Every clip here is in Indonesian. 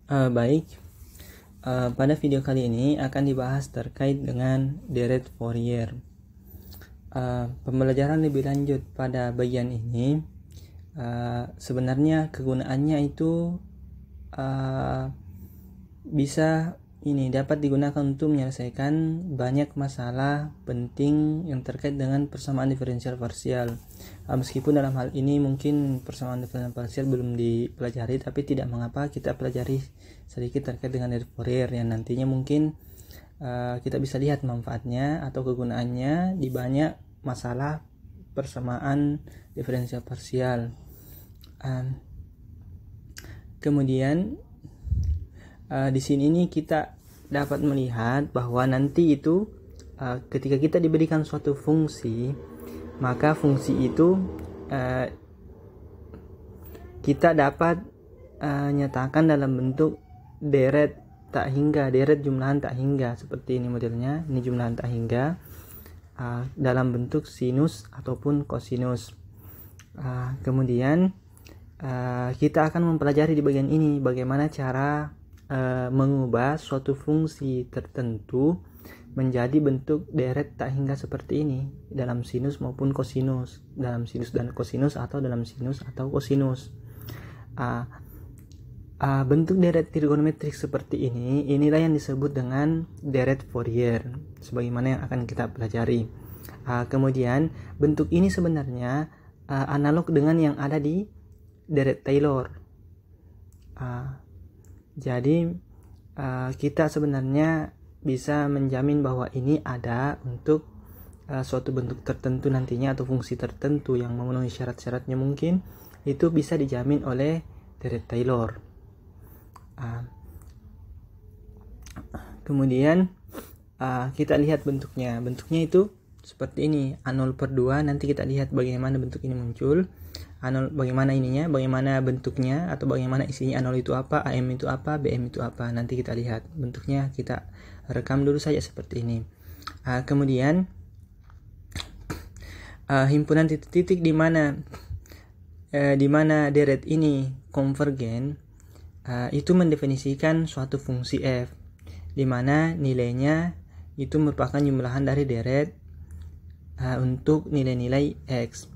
Baik, pada video kali ini akan dibahas terkait dengan deret Fourier. Pembelajaran lebih lanjut pada bagian ini, sebenarnya kegunaannya itu bisa dapat digunakan untuk menyelesaikan banyak masalah penting yang terkait dengan persamaan diferensial parsial. Meskipun dalam hal ini mungkin persamaan diferensial parsial belum dipelajari, tapi tidak mengapa kita pelajari sedikit terkait dengan deret Fourier yang nantinya mungkin kita bisa lihat manfaatnya atau kegunaannya di banyak masalah persamaan diferensial parsial. Kemudian di sini nih kita dapat melihat bahwa nanti itu ketika kita diberikan suatu fungsi, maka fungsi itu kita dapat nyatakan dalam bentuk deret tak hingga, deret jumlahan tak hingga, seperti ini modelnya. Ini jumlahan tak hingga dalam bentuk sinus ataupun kosinus. Kemudian kita akan mempelajari di bagian ini bagaimana cara mengubah suatu fungsi tertentu menjadi bentuk deret tak hingga seperti ini dalam sinus maupun kosinus, dalam sinus dan kosinus, atau dalam sinus atau kosinus. Bentuk deret trigonometrik seperti ini, inilah yang disebut dengan deret Fourier, sebagaimana yang akan kita pelajari. Kemudian bentuk ini sebenarnya analog dengan yang ada di deret Taylor. Jadi kita sebenarnya bisa menjamin bahwa ini ada untuk suatu bentuk tertentu nantinya, atau fungsi tertentu yang memenuhi syarat-syaratnya mungkin itu bisa dijamin oleh deret Taylor. Kemudian kita lihat bentuknya itu seperti ini, A0/2. Nanti kita lihat bagaimana bentuk ini muncul, A0 bagaimana ininya, bagaimana bentuknya, atau bagaimana isinya. A0 itu apa, AM itu apa, BM itu apa, nanti kita lihat bentuknya. Kita rekam dulu saja seperti ini. Kemudian himpunan titik-titik di mana deret ini konvergen, itu mendefinisikan suatu fungsi f di mana nilainya itu merupakan jumlahan dari deret untuk nilai-nilai x.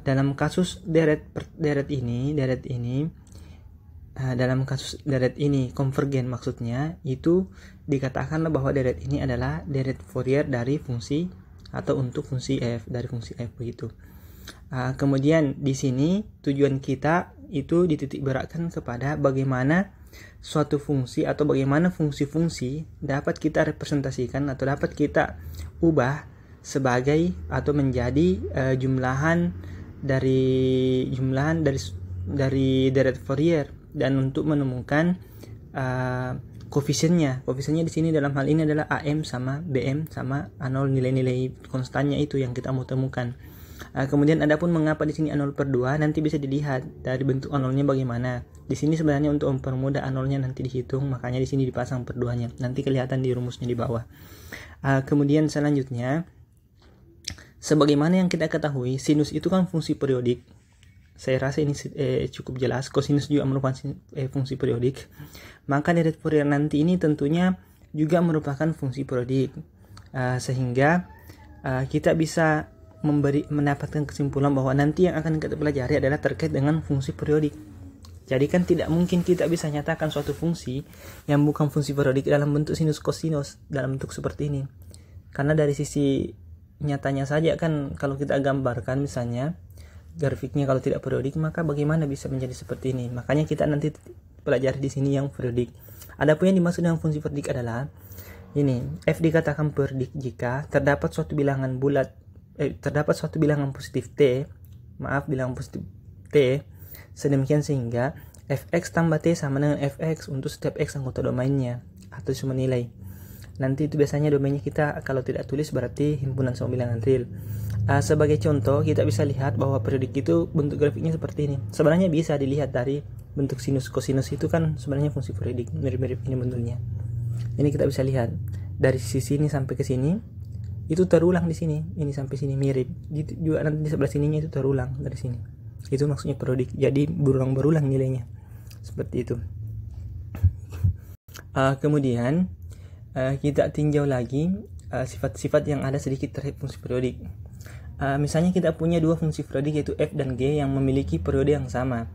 Dalam kasus deret ini dalam kasus deret ini konvergen, maksudnya itu dikatakanlah bahwa deret ini adalah deret Fourier dari fungsi atau untuk fungsi f, dari fungsi f begitu. Kemudian di sini tujuan kita itu dititik beratkan kepada bagaimana suatu fungsi atau bagaimana fungsi-fungsi dapat kita representasikan atau dapat kita ubah sebagai atau menjadi jumlahan dari deret Fourier, dan untuk menemukan koefisiennya di sini dalam hal ini adalah AM sama BM sama A0, nilai-nilai konstannya itu yang kita mau temukan. Kemudian adapun mengapa di sini A0/2 nanti bisa dilihat dari bentuk A0-nya bagaimana. Di sini sebenarnya untuk mempermudah A0-nya nanti dihitung, makanya di sini dipasang per 2-nya. Nanti kelihatan di rumusnya di bawah. Kemudian selanjutnya, sebagaimana yang kita ketahui, sinus itu kan fungsi periodik. Saya rasa ini cukup jelas. Kosinus juga merupakan fungsi periodik. Maka deret Fourier nanti ini tentunya juga merupakan fungsi periodik. Sehingga kita bisa mendapatkan kesimpulan bahwa nanti yang akan kita pelajari adalah terkait dengan fungsi periodik. Jadi kan tidak mungkin kita bisa nyatakan suatu fungsi yang bukan fungsi periodik dalam bentuk sinus kosinus dalam bentuk seperti ini. Karena dari sisi nyatanya saja kan, kalau kita gambarkan misalnya grafiknya kalau tidak periodik, maka bagaimana bisa menjadi seperti ini. Makanya kita nanti pelajari di sini yang periodik. Adapun yang dimaksud dengan fungsi periodik adalah ini, f dikatakan periodik jika terdapat suatu bilangan positif bilangan positif t sedemikian sehingga fx tambah t sama dengan fx untuk setiap x anggota domainnya atau semua nilai. Nanti itu biasanya domainnya kita kalau tidak tulis berarti himpunan sama bilangan real. Sebagai contoh kita bisa lihat bahwa periodik itu bentuk grafiknya seperti ini. Sebenarnya bisa dilihat dari bentuk sinus kosinus itu kan sebenarnya fungsi periodik, mirip-mirip ini bentuknya. Ini kita bisa lihat dari sisi ini sampai ke sini itu terulang di sini, ini sampai sini mirip. Gitu juga nanti di sebelah sininya itu terulang dari sini. Itu maksudnya periodik. Jadi berulang-berulang nilainya. Seperti itu. Kemudian kita tinjau lagi sifat-sifat yang ada sedikit terhadap fungsi periodik. Misalnya kita punya dua fungsi periodik yaitu f dan g yang memiliki periode yang sama.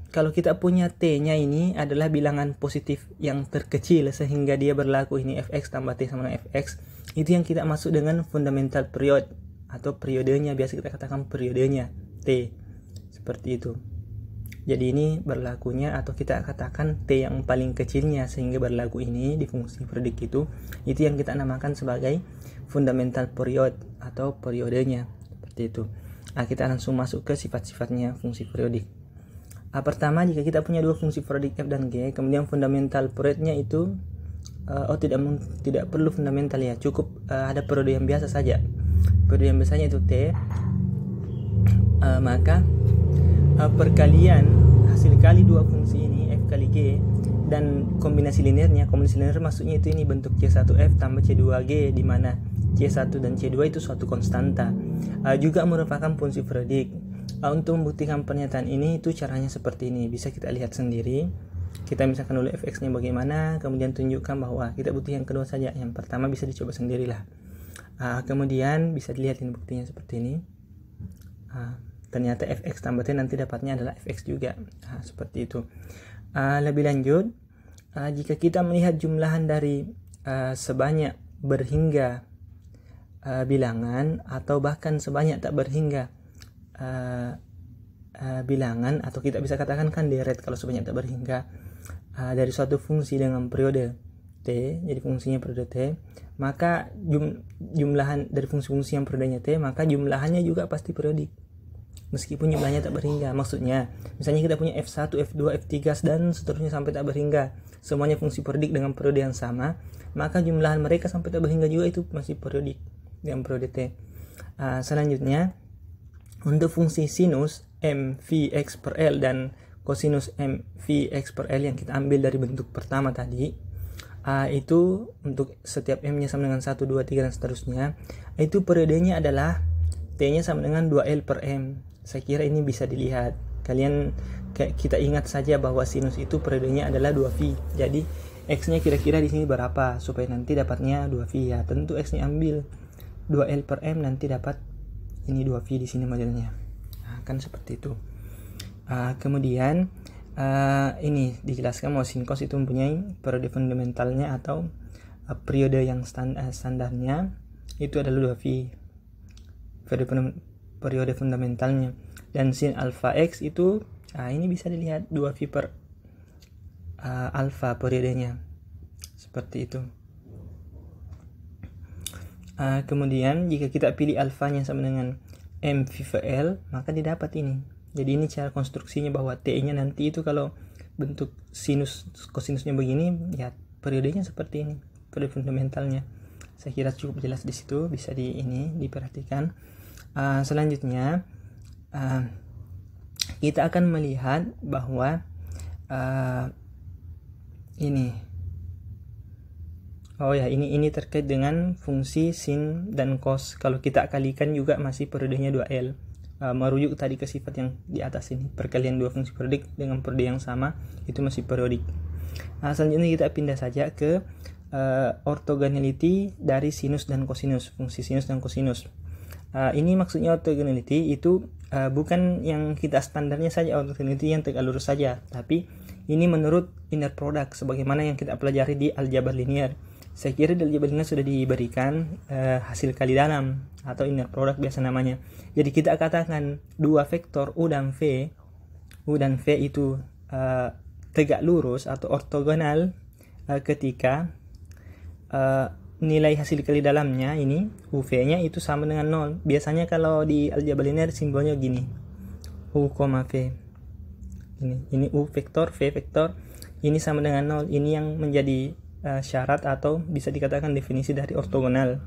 Kalau kita punya t-nya ini adalah bilangan positif yang terkecil sehingga dia berlaku ini fx tambah t sama dengan fx, itu yang kita masuk dengan fundamental period atau periodenya, biasa kita katakan periodenya t, seperti itu. Jadi ini berlakunya atau kita katakan t yang paling kecilnya sehingga berlaku ini di fungsi periodik itu yang kita namakan sebagai fundamental period atau periodenya, seperti itu. Kita langsung masuk ke sifat-sifatnya fungsi periodik. Pertama, jika kita punya dua fungsi periodik f dan g, kemudian fundamental periodnya itu tidak perlu fundamental ya, cukup ada periode yang biasa saja. Periode yang biasanya itu t, maka perkalian hasil kali dua fungsi ini f kali g dan kombinasi linearnya, maksudnya itu ini bentuk C1F tambah C2G, di mana C1 dan C2 itu suatu konstanta, juga merupakan fungsi periodik. Untuk membuktikan pernyataan ini itu caranya seperti ini, bisa kita lihat sendiri. Kita misalkan dulu fx nya bagaimana, kemudian tunjukkan bahwa kita butuh yang kedua saja. Yang pertama bisa dicoba sendirilah. Kemudian bisa dilihat ini buktinya seperti ini. Ternyata fx tambah t nanti dapatnya adalah fx juga. Seperti itu. Lebih lanjut, jika kita melihat jumlahan dari sebanyak berhingga bilangan atau bahkan sebanyak tak berhingga bilangan, atau kita bisa katakan kan deret kalau sebanyak tak berhingga dari suatu fungsi dengan periode t, jadi fungsinya periode t, maka jumlahan dari fungsi-fungsi yang periodenya t, maka jumlahannya juga pasti periodik meskipun jumlahnya tak berhingga. Maksudnya misalnya kita punya f1, f2, f3 dan seterusnya sampai tak berhingga, semuanya fungsi periodik dengan periode yang sama, maka jumlahan mereka sampai tak berhingga juga itu masih periodik dengan periode t. Selanjutnya, untuk fungsi sinus mvx per L dan kosinus mvx per L yang kita ambil dari bentuk pertama tadi, itu untuk setiap m nya sama dengan 1, 2, 3 dan seterusnya, itu periodenya adalah t nya sama dengan 2L per m. Saya kira ini bisa dilihat. Kita ingat saja bahwa sinus itu periodenya adalah 2V. Jadi x nya kira-kira di sini berapa supaya nanti dapatnya 2V ya. Tentu x nya ambil 2L per m, nanti dapat ini 2V di sini modelnya. Kan seperti itu. Kemudian ini dijelaskan bahwa sin cos itu mempunyai periode fundamentalnya atau periode yang standarnya itu adalah 2V, periode fundamentalnya. Dan sin alpha x itu ini bisa dilihat 2V per alpha periodenya, seperti itu. Kemudian jika kita pilih alfanya sama dengan mv per L, maka didapat ini. Jadi ini cara konstruksinya, bahwa t nya nanti itu kalau bentuk sinus kosinusnya begini ya, periodenya seperti ini, periode fundamentalnya. Saya kira cukup jelas di situ, bisa diperhatikan. Selanjutnya kita akan melihat bahwa ini terkait dengan fungsi sin dan cos. Kalau kita kalikan juga masih periodenya 2L. Merujuk tadi ke sifat yang di atas ini, perkalian dua fungsi periodik dengan periode yang sama itu masih periodik. Selanjutnya kita pindah saja ke orthogonality dari sinus dan kosinus, fungsi sinus dan kosinus. Ini maksudnya orthogonality itu bukan yang kita standarnya saja, orthogonality yang tegak lurus saja, tapi ini menurut inner product sebagaimana yang kita pelajari di aljabar linear. Saya kira di aljabar linear sudah diberikan hasil kali dalam atau inner product biasa namanya. Jadi kita katakan dua vektor U dan V itu tegak lurus atau ortogonal ketika nilai hasil kali dalamnya ini UV-nya itu sama dengan 0. Biasanya kalau di aljabar linear simbolnya gini, U, V. Ini U vektor, V vektor, ini sama dengan 0. Ini yang menjadi syarat atau bisa dikatakan definisi dari ortogonal.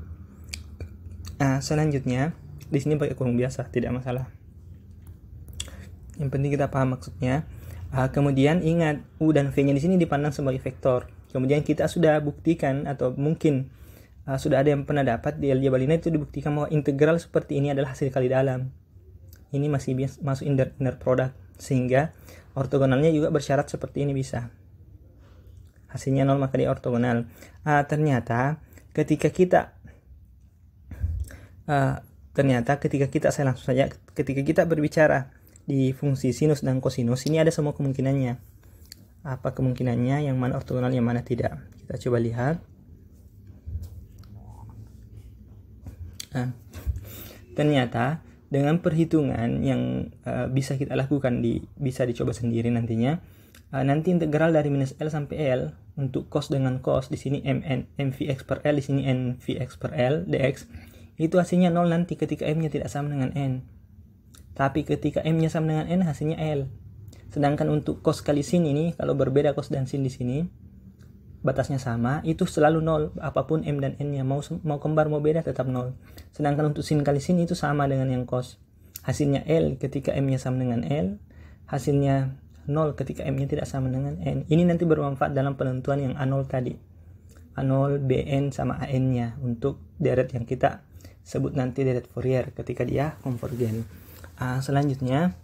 Selanjutnya di sini pakai kurung biasa, tidak masalah. Yang penting kita paham maksudnya. Kemudian ingat U dan V-nya di sini dipandang sebagai vektor. Kemudian kita sudah buktikan atau mungkin sudah ada yang pernah dapat di aljabar linear itu dibuktikan bahwa integral seperti ini adalah hasil kali dalam. Ini masih masuk inner product, sehingga Ortogonalnya juga bersyarat seperti ini bisa. Hasilnya 0 maka dia ortogonal. Ternyata ketika kita saya langsung saja, ketika kita berbicara di fungsi sinus dan kosinus, ini ada semua kemungkinannya. Apa kemungkinannya, yang mana ortogonal, yang mana tidak. Kita coba lihat. Ternyata dengan perhitungan yang bisa kita lakukan, bisa dicoba sendiri nantinya. Nanti integral dari minus L sampai L untuk cos dengan cos, di sini mvx per L, di sini nvx per L dx, itu hasilnya 0 nanti ketika m-nya tidak sama dengan n. Tapi ketika m-nya sama dengan n, hasilnya L. Sedangkan untuk cos kali sin ini, kalau berbeda cos dan sin di sini, batasnya sama, itu selalu 0. Apapun m dan n-nya, mau kembar mau beda tetap 0. Sedangkan untuk sin kali sin itu sama dengan yang cos. Hasilnya L ketika m-nya sama dengan L, hasilnya 0 ketika m-nya tidak sama dengan n. Ini nanti bermanfaat dalam penentuan yang A0 tadi. A0, Bn sama An-nya untuk deret yang kita sebut nanti deret Fourier ketika dia konvergen. Selanjutnya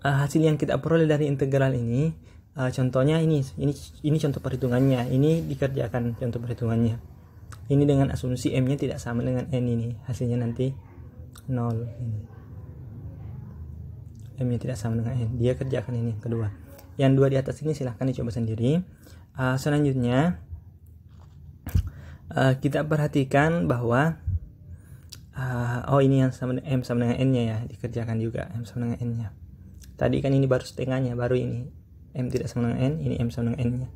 hasil yang kita peroleh dari integral ini, contohnya ini contoh perhitungannya. Ini dikerjakan contoh perhitungannya. Ini dengan asumsi m-nya tidak sama dengan n, ini hasilnya nanti 0. M-nya tidak sama dengan n. Dia kerjakan ini yang kedua. Yang dua di atas ini silahkan dicoba sendiri. Selanjutnya kita perhatikan bahwa ini yang m sama dengan n-nya ya, dikerjakan juga m sama dengan n-nya. Tadi kan ini baru setengahnya, baru ini m tidak sama dengan n, ini m sama dengan n-nya.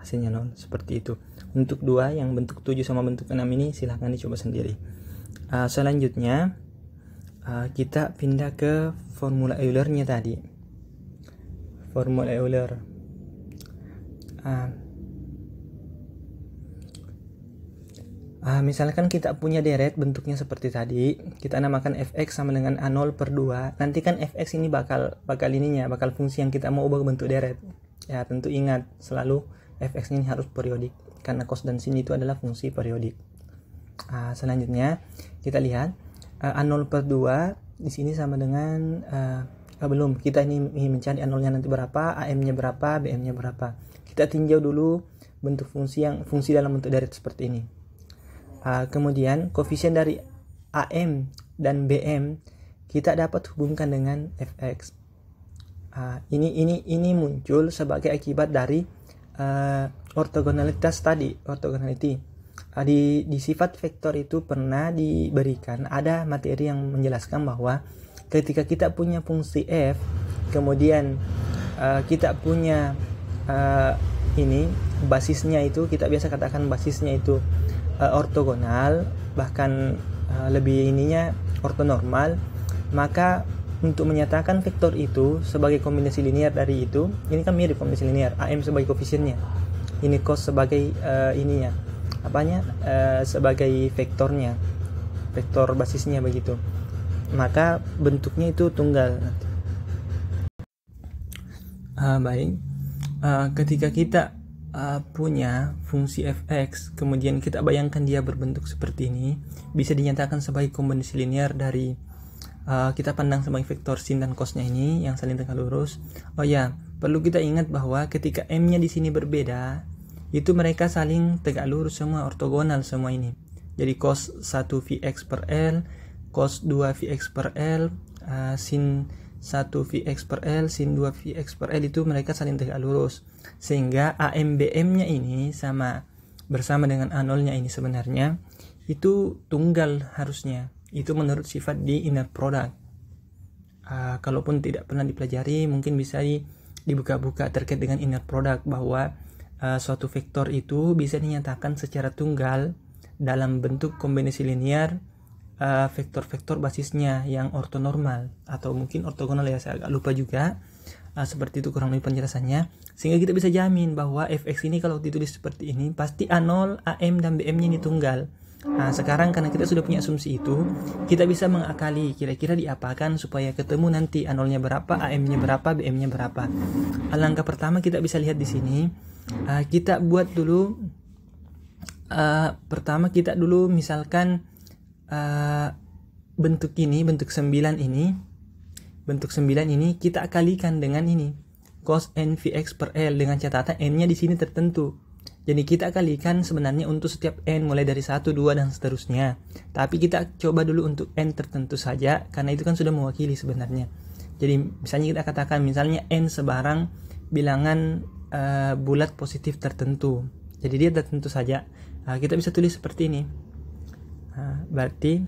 Hasilnya 0, seperti itu. Untuk dua yang bentuk 7 sama bentuk 6 ini silahkan dicoba sendiri. Selanjutnya kita pindah ke formula Euler-nya tadi. Formula Euler. Misalkan kita punya deret bentuknya seperti tadi, kita namakan fx sama dengan A0 per 2. Nanti kan fx ini bakal fungsi yang kita mau ubah bentuk deret. Ya, tentu ingat selalu fx ini harus periodik karena cos dan sin itu adalah fungsi periodik. Selanjutnya kita lihat A0 per 2 di sini sama dengan belum, kita ini mencari A0-nya nanti berapa, AM-nya berapa, BM-nya berapa. Kita tinjau dulu bentuk fungsi dalam bentuk deret seperti ini. Kemudian koefisien dari AM dan BM kita dapat hubungkan dengan fx. Ini muncul sebagai akibat dari ortogonalitas tadi, ortogonality. Di sifat vektor itu pernah diberikan ada materi yang menjelaskan bahwa ketika kita punya fungsi f, kemudian kita punya ini basisnya itu, kita biasa katakan basisnya itu ortogonal, bahkan lebih ininya ortonormal, maka untuk menyatakan vektor itu sebagai kombinasi linear dari itu, ini kan mirip kombinasi linear, AM sebagai koefisiennya, ini cos sebagai sebagai vektornya, vektor basisnya begitu, maka bentuknya itu tunggal. Ketika kita punya fungsi fx, kemudian kita bayangkan dia berbentuk seperti ini, bisa dinyatakan sebagai kombinasi linear dari kita pandang sebagai vektor sin dan cosnya ini yang saling tegak lurus. Perlu kita ingat bahwa ketika m-nya di sini berbeda, itu mereka saling tegak lurus semua, ortogonal semua ini. Jadi cos 1 Vx per L, cos 2 Vx per L, sin 1 Vx per L, sin 2 Vx per L, itu mereka saling tegak lurus. Sehingga AMBM-nya ini bersama dengan A0-nya ini sebenarnya itu tunggal harusnya. Itu menurut sifat di inner product. Kalaupun tidak pernah dipelajari, mungkin bisa dibuka-buka terkait dengan inner product, bahwa suatu vektor itu bisa dinyatakan secara tunggal dalam bentuk kombinasi linear vektor-vektor basisnya yang ortonormal atau mungkin ortogonal, ya saya agak lupa juga. Seperti itu kurang lebih penjelasannya, sehingga kita bisa jamin bahwa fx ini kalau ditulis seperti ini pasti A0, AM dan BM-nya ini tunggal. Sekarang karena kita sudah punya asumsi itu, kita bisa mengakali kira-kira diapakan supaya ketemu nanti A0-nya berapa, AM-nya berapa, BM-nya berapa. Langkah pertama kita bisa lihat di sini. Kita buat dulu pertama kita dulu misalkan bentuk ini, bentuk 9 ini, bentuk 9 ini kita kalikan dengan ini, cos NVX per L, dengan catatan N-nya di sini tertentu. Jadi kita kalikan sebenarnya untuk setiap N mulai dari 1, 2, dan seterusnya. Tapi kita coba dulu untuk N tertentu saja, karena itu kan sudah mewakili sebenarnya. Jadi misalnya kita katakan misalnya N sebarang bilangan bulat positif tertentu. Jadi dia tertentu saja. Kita bisa tulis seperti ini. Berarti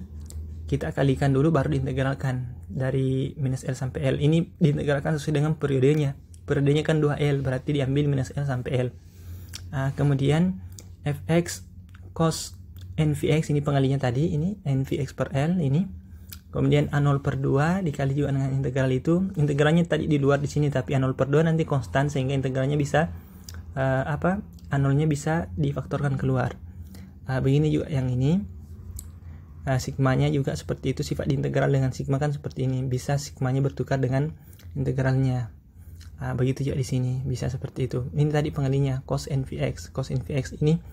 kita kalikan dulu baru diintegralkan dari minus L sampai L. Ini diintegralkan sesuai dengan periodenya. Periodenya kan 2L, berarti diambil minus L sampai L. Kemudian fx cos NVX, ini pengalinya tadi, ini NVX per L ini. Kemudian A0 per 2 dikali juga dengan integral itu. Integralnya tadi di luar di sini, tapi A0 per 2 nanti konstan sehingga integralnya bisa A0-nya bisa difaktorkan keluar. Begini juga yang ini. Sigmanya juga seperti itu, sifat diintegral dengan sigma kan seperti ini. Bisa sigmanya bertukar dengan integralnya. Begitu juga di sini bisa seperti itu. Ini tadi pengalinya cos NVX. Cos NVX ini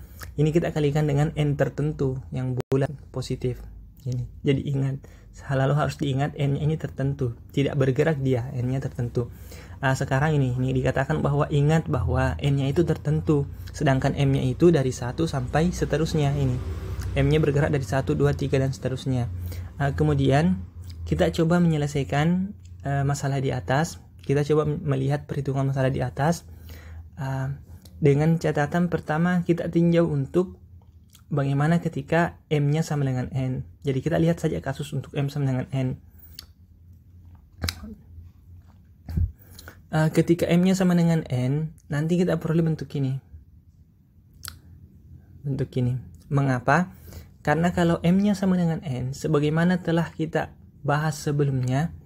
kita kalikan dengan N tertentu yang bulat positif. Ini. Jadi ingat, selalu harus diingat N-nya ini tertentu, tidak bergerak dia, N-nya tertentu. Sekarang ini dikatakan bahwa ingat bahwa N-nya itu tertentu, sedangkan M-nya itu dari 1 sampai seterusnya ini. M-nya bergerak dari 1, 2, 3 dan seterusnya. Kemudian kita coba menyelesaikan masalah di atas. Kita coba melihat perhitungan masalah di atas. Dengan catatan pertama kita tinjau untuk bagaimana ketika M-nya sama dengan N. Jadi kita lihat saja kasus untuk M sama dengan N. Ketika M-nya sama dengan N, nanti kita perlu bentuk ini. Bentuk ini. Mengapa? Karena kalau M-nya sama dengan N, sebagaimana telah kita bahas sebelumnya,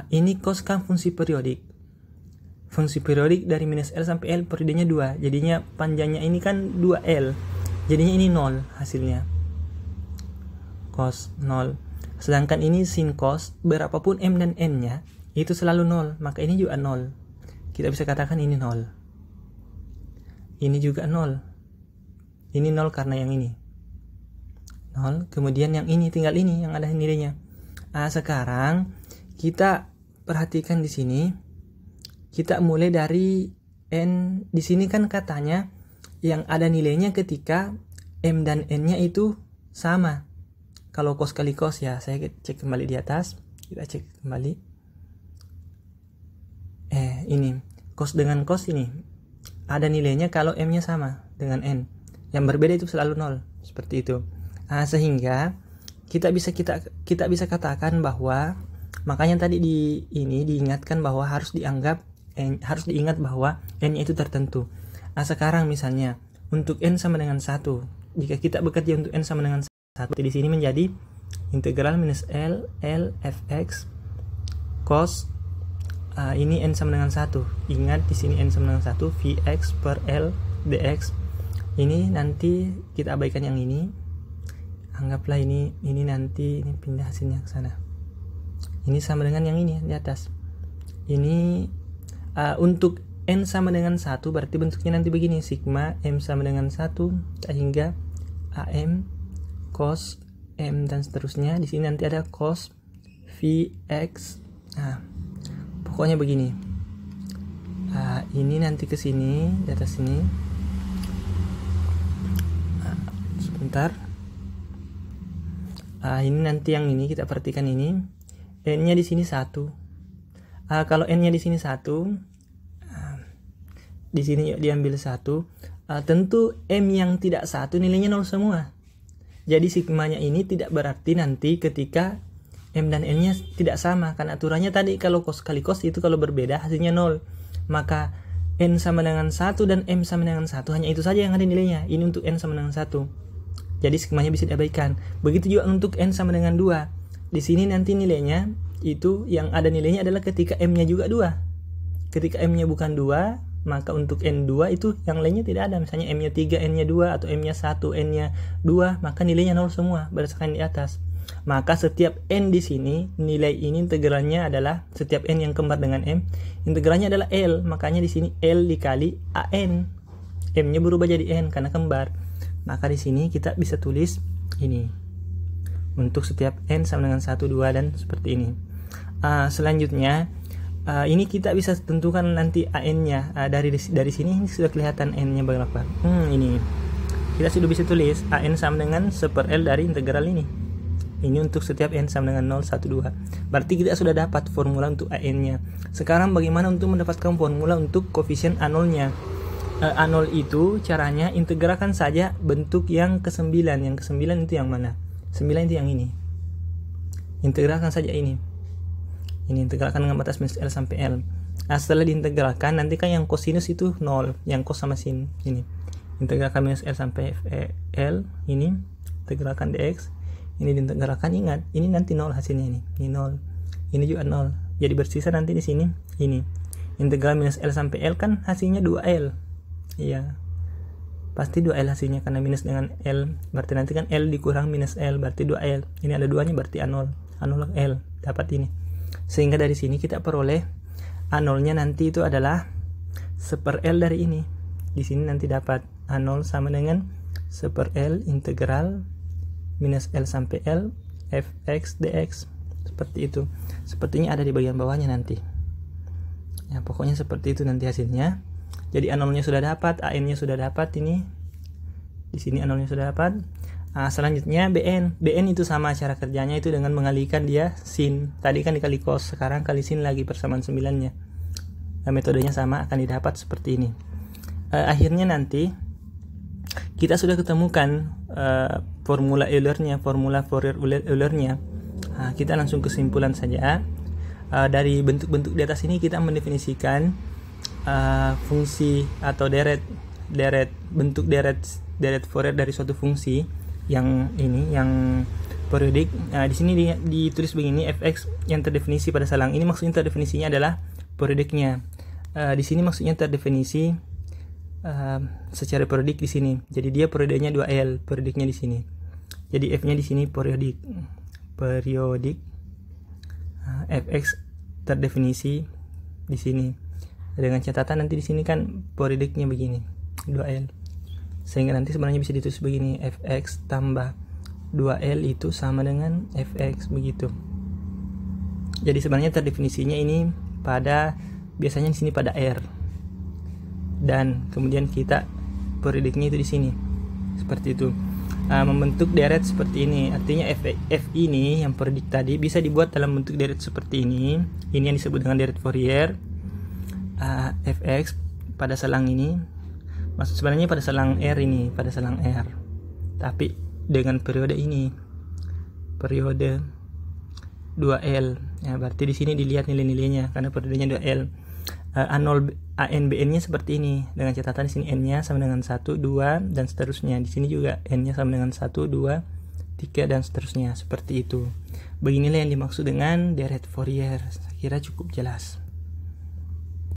ini cos kan fungsi periodik. Fungsi periodik dari minus L sampai L periodenya 2. Jadinya panjangnya ini kan 2L. Jadinya ini 0 hasilnya. Cos 0. Sedangkan ini sin cos, berapapun M dan N-nya, itu selalu 0. Maka ini juga 0. Kita bisa katakan ini 0. Ini juga 0. Ini 0 karena yang ini. 0. Kemudian yang ini, tinggal ini yang ada nilainya. Sekarang kita perhatikan di sini. Kita mulai dari N. Di sini kan katanya yang ada nilainya ketika M dan N-nya itu sama. Kalau cos kali cos ya, saya cek kembali di atas. Kita cek kembali. Ini cos dengan cos ini ada nilainya kalau M-nya sama dengan N. Yang berbeda itu selalu 0, seperti itu. Sehingga kita bisa katakan bahwa, makanya tadi diingatkan bahwa harus diingat bahwa N-nya itu tertentu. Sekarang misalnya untuk N sama dengan 1, jika kita bekerja untuk N sama dengan 1, di sini menjadi integral minus L fx cos ini N sama dengan 1. Ingat di sini N sama dengan 1, Vx per L dx. Ini nanti kita abaikan yang ini. Anggaplah ini nanti ini pindah hasilnya ke sana. Ini sama dengan yang ini di atas. Ini untuk N sama dengan 1 berarti bentuknya nanti begini, sigma M sama dengan 1 sehingga AM cos M dan seterusnya. Di sini nanti ada cos Vx. Pokoknya begini. Ini nanti ke sini, di atas sini. Sebentar. Ini nanti yang ini kita perhatikan ini. N-nya di sini 1. Kalau N-nya di sini 1, di sini diambil 1. Tentu M yang tidak 1 nilainya 0 semua. Jadi sigmanya ini tidak berarti nanti ketika M dan N-nya tidak sama. Kan aturannya tadi kalau cos kali cos itu kalau berbeda hasilnya 0. Maka N sama dengan 1 dan M sama dengan 1, hanya itu saja yang ada nilainya. Ini untuk N sama dengan 1. Jadi sigmanya bisa diabaikan. Begitu juga untuk N sama dengan 2. Di sini nanti nilainya itu yang ada nilainya adalah ketika M-nya juga 2. Ketika M-nya bukan 2, maka untuk N2 itu yang lainnya tidak ada. Misalnya M-nya 3, N-nya 2, atau M-nya 1, N-nya 2, maka nilainya 0 semua berdasarkan di atas. Maka setiap N di sini, nilai ini integralnya adalah setiap N yang kembar dengan M, integralnya adalah L. Makanya di sini L dikali AN. M-nya berubah jadi N karena kembar. Maka di sini kita bisa tulis ini. Untuk setiap N sama dengan 1, 2 dan seperti ini. Selanjutnya ini kita bisa tentukan nanti AN-nya. Dari sini ini sudah kelihatan N-nya berapa. Ini kita sudah bisa tulis AN sama dengan 1/L dari integral ini. Ini untuk setiap N sama dengan 0, 1, 2. Berarti kita sudah dapat formula untuk AN-nya. Sekarang bagaimana untuk mendapatkan formula untuk koefisien A0-nya? A0 itu caranya integralkan saja bentuk yang ke-9. Yang ke-9 itu yang mana? 9 itu yang ini. Integralkan saja ini. Ini integralkan dengan batas minus L sampai L. Setelah diintegralkan, nanti kan yang kosinus itu 0, yang cos sama sin. Ini integralkan minus L sampai L, ini integralkan dx, ini diintegralkan, ingat ini nanti 0 hasilnya, ini 0, ini juga 0, jadi bersisa nanti di sini ini integral minus L sampai L kan hasilnya 2L. Iya, pasti 2L hasilnya karena minus dengan L, berarti nanti kan L dikurang minus L berarti 2L, ini ada 2 nya berarti A0 L, dapat ini. Sehingga dari sini kita peroleh A0 nya nanti itu adalah 1/L dari ini. Di sini nanti dapat A0 sama dengan 1/L integral minus L sampai L fx dx. Seperti itu. Sepertinya ada di bagian bawahnya nanti. Ya, pokoknya seperti itu nanti hasilnya. Jadi A0-nya sudah dapat, AN-nya sudah dapat ini. Di sini A0-nya sudah dapat. Selanjutnya BN. BN itu sama cara kerjanya itu dengan mengalihkan dia sin. Tadi kan dikali cos, sekarang kali sin lagi persamaan 9-nya. Metodenya sama, akan didapat seperti ini. Akhirnya nanti kita sudah ketemukan formula Euler-nya, formula Fourier Euler-nya. Kita langsung kesimpulan saja. Dari bentuk-bentuk di atas ini kita mendefinisikan fungsi atau deret Fourier dari suatu fungsi yang ini, yang periodik. Di sini ditulis begini, fx yang terdefinisi pada salang ini maksudnya terdefinisinya adalah periodiknya. Di sini maksudnya terdefinisi secara periodik di sini. Jadi dia periodiknya 2L, periodiknya di sini. Jadi f-nya di sini periodik. Fx terdefinisi di sini. Dengan catatan nanti di sini kan periodiknya begini, 2L. Sehingga nanti sebenarnya bisa ditulis begini, fx tambah 2L itu sama dengan fx, begitu. Jadi sebenarnya terdefinisinya ini biasanya di sini pada R. Dan kemudian kita periodiknya itu di sini. Seperti itu. Membentuk deret seperti ini. Artinya f ini yang periodik tadi bisa dibuat dalam bentuk deret seperti ini. Ini yang disebut dengan deret Fourier. Fx pada selang ini, maksud sebenarnya pada selang R ini, pada selang R. Tapi dengan periode ini, periode 2L. Ya, berarti di sini dilihat nilai-nilainya karena periodenya 2L. A0 ANBN-nya seperti ini, dengan catatan di sini N-nya sama dengan 1, 2 dan seterusnya. Di sini juga N-nya sama dengan 1, 2, 3 dan seterusnya, seperti itu. Beginilah yang dimaksud dengan deret Fourier. Saya kira cukup jelas.